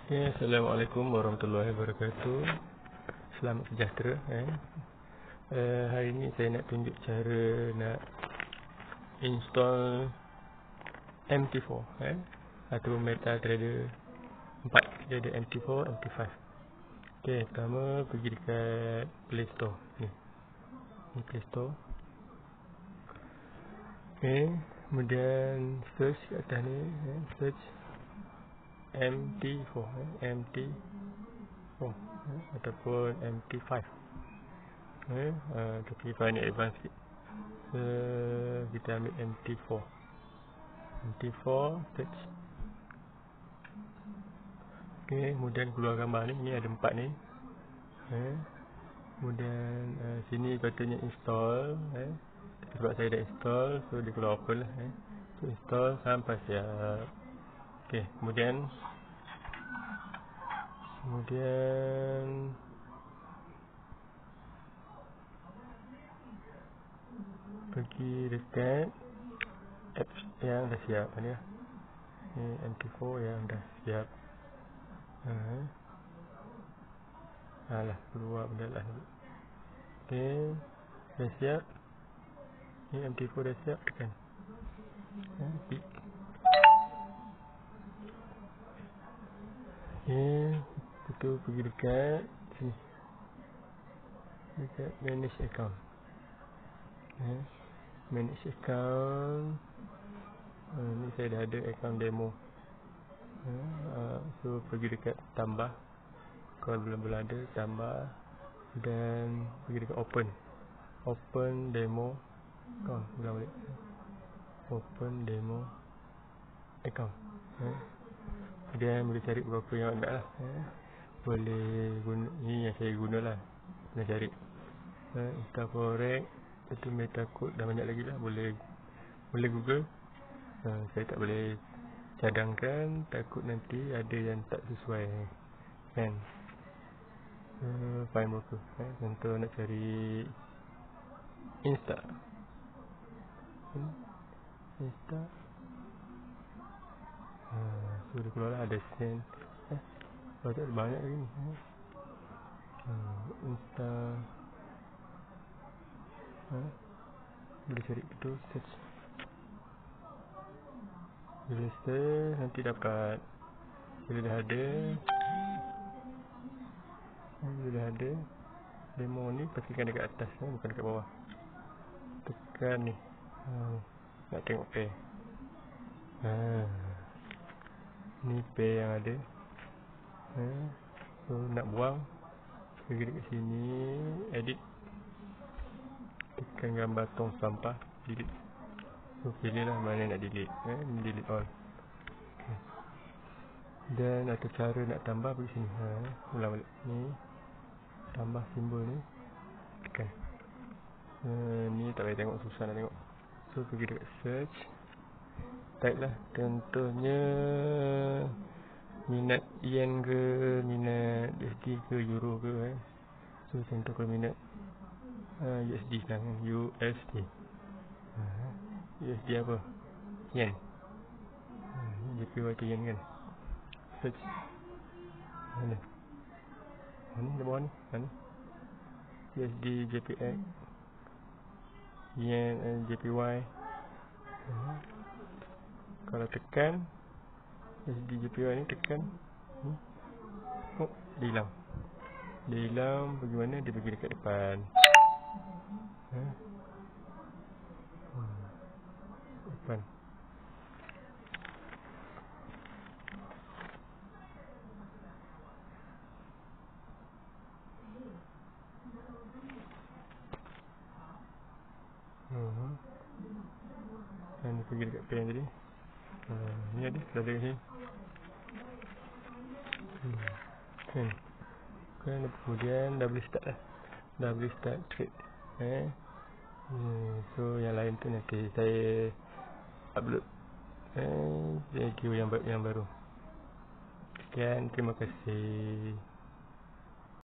Okay, Assalamualaikum warahmatullahi wabarakatuh. Selamat sejahtera. Hari ini saya nak tunjuk cara nak install MT4 atau metatrader 4. Dia ada MT4, MT5. Okay, pertama pergi dekat Play Store ni Play Store. Okay, kemudian search kat atas ni, search MT4 ataupun MT5. Tapi file ni advance sikit. Kita ambil MT4 search. Okay, kemudian keluar gambar ni ada 4 ni. Kemudian sini patutnya install. Sebab saya dah install, so dia keluar open lah. So install sampai siap. Okay, kemudian pergi dekat apps yang dah siap ni. MT4 yang dah siap. Alah, keluar benda lah. Okay, dah siap. Ni MT4 dah siap, tekan tick. Kita pergi dekat sini, dekat manage account. Manage account. Ni saya dah ada account demo. So pergi dekat tambah. Kalau belum ada, tambah. Dan pergi dekat open demo account. Ulang balik, open demo account. Kemudian boleh cari berapa yang nak lah. Boleh guna, ni yang saya guna lah. Nak cari Instaforex, itu metacode dan banyak lagi lah. Boleh Google. Saya tak boleh cadangkan, takut nanti ada yang tak sesuai kan. Fine broker. Contoh nak cari Insta. Sudah keluar lah, ada sen. Tak ada banyak lagi ni. Insta. Boleh cari betul, search. Register, nanti dapat. Bila dah ada demo ni, pastikan dekat atas, bukan dekat bawah. Tekan ni. Nak tengok pair. Ni pair yang ada. So nak buang, pergi dekat sini, edit, tekan gambar tong sampah, delete. So pilih lah mana nak delete. Delete all. Dan atau cara nak tambah, pergi sini. Ulang balik ni, tambah simbol ni, tekan. Ni tak payah tengok, susah nak tengok. So pergi dekat search, type lah. Contohnya minat yen ke, minat USD ke, euro ke. So contoh kalau minat USD lah kan. USD apa? Yen. JPY tu yen kan. Search. Mana? Ni di bawah ni. USD, JPX, yen, JPY. Kalau tekan USD, JPY ni, tekan dia hilang. Pergi mana? Dia pergi dekat depan. Depan. Ni pergi dekat pen tadi. Ni ada, dah ada sini. Kemudian dah boleh start lah. Dah boleh start trade. So yang lain tu nanti saya upload video yang baru. Sekian, terima kasih.